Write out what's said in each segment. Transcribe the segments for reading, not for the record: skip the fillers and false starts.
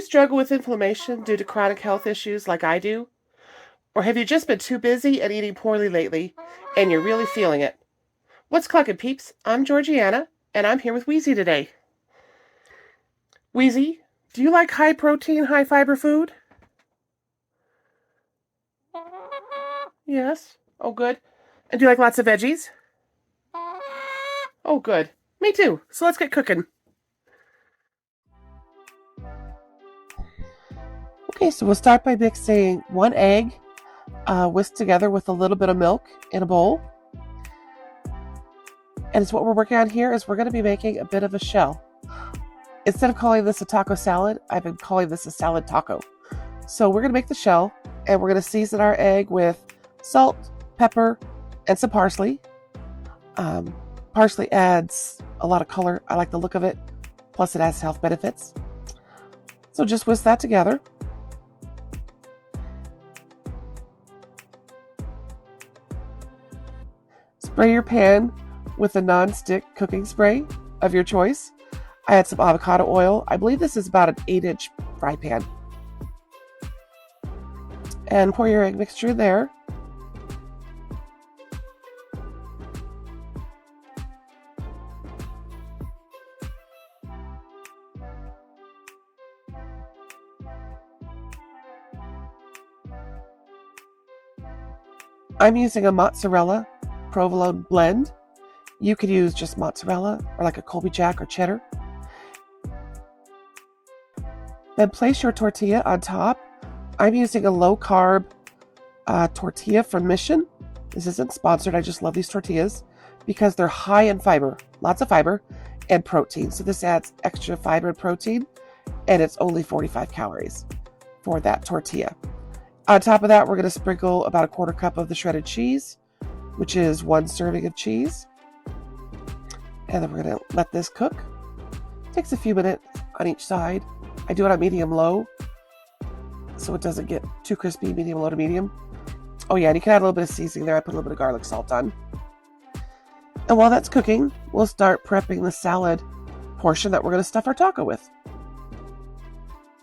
struggle with inflammation due to chronic health issues like I do? Or have you just been too busy and eating poorly lately, and you're really feeling it? What's clucking, peeps? I'm Georgiana, and I'm here with Weezy today. Weezy, do you like high protein, high fiber food? Yes. Oh, good. And do you like lots of veggies? Oh, good. Me too. So let's get cooking. Okay, so we'll start by mixing 1 egg whisked together with a little bit of milk in a bowl. And what we're working on here is we're going to be making a bit of a shell. Instead of calling this a taco salad, I've been calling this a salad taco. So we're going to make the shell, and we're going to season our egg with salt, pepper, and some parsley. Parsley adds a lot of color. I like the look of it. Plus it has health benefits. So just whisk that together. Spray your pan with a non-stick cooking spray of your choice. I add some avocado oil. I believe this is about an 8-inch fry pan. And pour your egg mixture in there. I'm using a mozzarella provolone blend. You could use just mozzarella or like a Colby Jack or cheddar. Then place your tortilla on top. I'm using a low-carb tortilla from Mission. This isn't sponsored. I just love these tortillas because they're high in fiber, lots of fiber, and protein. So this adds extra fiber and protein, and it's only 45 calories for that tortilla. On top of that, we're going to sprinkle about a 1/4 cup of the shredded cheese, which is 1 serving of cheese. And then we're going to let this cook. It takes a few minutes on each side. I do it on medium-low, so it doesn't get too crispy, medium-low to medium. Oh yeah, and you can add a little bit of seasoning there. I put a little bit of garlic salt on. And while that's cooking, we'll start prepping the salad portion that we're going to stuff our taco with.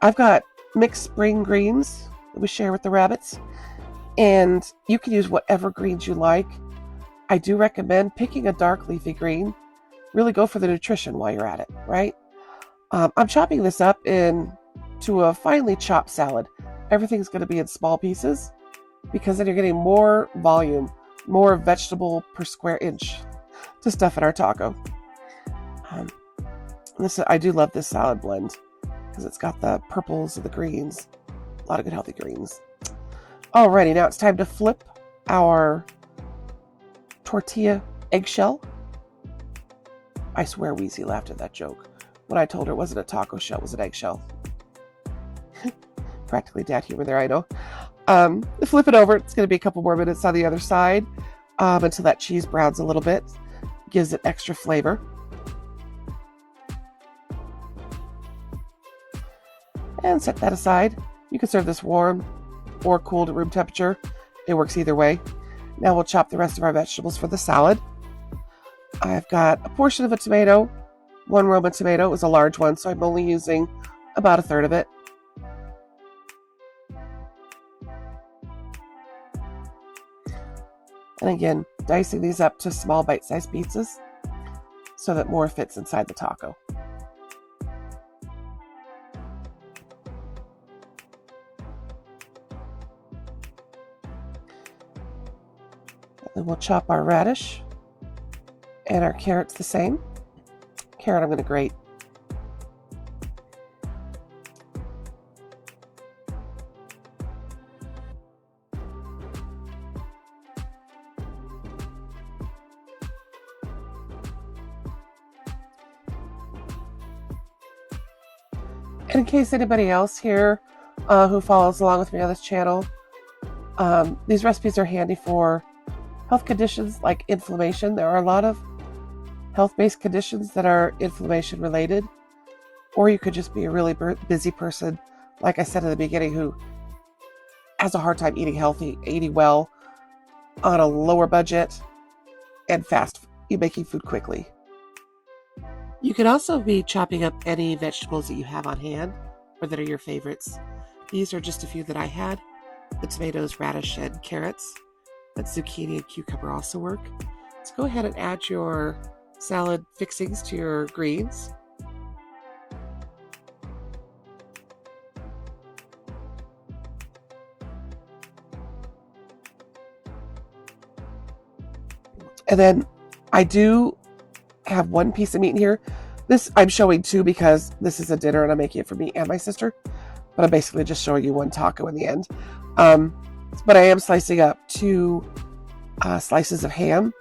I've got mixed spring greens that we share with the rabbits, and you can use whatever greens you like. I do recommend picking a dark leafy green. Really go for the nutrition while you're at it, right? I'm chopping this up into a finely chopped salad. Everything's going to be in small pieces because then you're getting more volume, more vegetable per square inch to stuff in our taco. I do love this salad blend because it's got the purples and the greens. A lot of good healthy greens. Alrighty, now it's time to flip our tortilla eggshell. I swear Weezy laughed at that joke when I told her it wasn't a taco shell, it was an eggshell. Practically dad humor there, I know. Flip it over. It's going to be a couple more minutes on the other side until that cheese browns a little bit. Gives it extra flavor. And set that aside. You can serve this warm or cool to room temperature. It works either way. Now we'll chop the rest of our vegetables for the salad. I've got a portion of a tomato. 1 Roma tomato. It was a large one, so I'm only using about 1/3 of it. And again, dicing these up to small bite-sized pieces so that more fits inside the taco. Then we'll chop our radish and our carrots the same. Carrot I'm going to grate. And in case anybody else here who follows along with me on this channel, these recipes are handy for health conditions like inflammation. There are a lot of health-based conditions that are inflammation related, or you could just be a really busy person, like I said in the beginning, who has a hard time eating healthy, eating well, on a lower budget, and making food quickly. You can also be chopping up any vegetables that you have on hand. or that are your favorites. These are just a few that I had. The tomatoes, radish, and carrots. But zucchini and cucumber also work. So go ahead and add your salad fixings to your greens. And then I do have one piece of meat in here. This I'm showing two because this is a dinner and I'm making it for me and my sister. But I'm basically just showing you one taco in the end. But I am slicing up two slices of ham.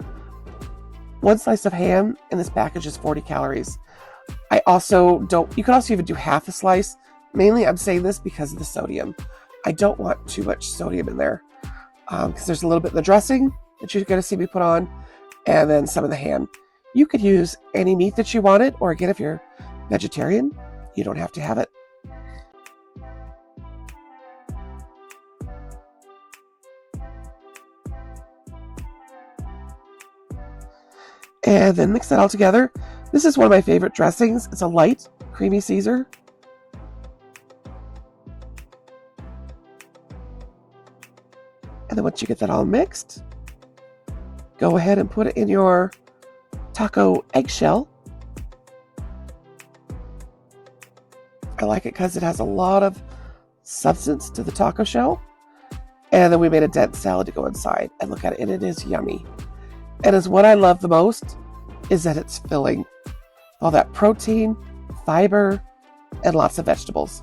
One slice of ham in this package is 40 calories. I also don't, you can also even do half a slice. Mainly I'm saying this because of the sodium. I don't want too much sodium in there because there's a little bit in the dressing that you're going to see me put on, and then some of the ham. You could use any meat that you wanted, or again, if you're vegetarian, you don't have to have it. And then mix that all together. This is one of my favorite dressings. It's a light, creamy Caesar. And then once you get that all mixed, go ahead and put it in your taco eggshell. I like it because it has a lot of substance to the taco shell. And then we made a dense salad to go inside. And look at it, and it is yummy. And is what I love the most is that it's filling. All that protein, fiber, and lots of vegetables.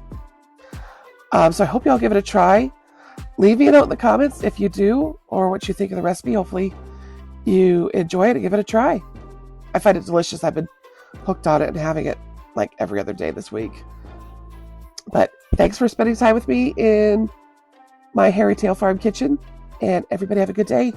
So I hope you all give it a try. Leave me a note in the comments if you do, or what you think of the recipe. Hopefully you enjoy it and give it a try. I find it delicious. I've been hooked on it and having it like every other day this week. But thanks for spending time with me in my Hairy Tail Farm kitchen, and everybody have a good day.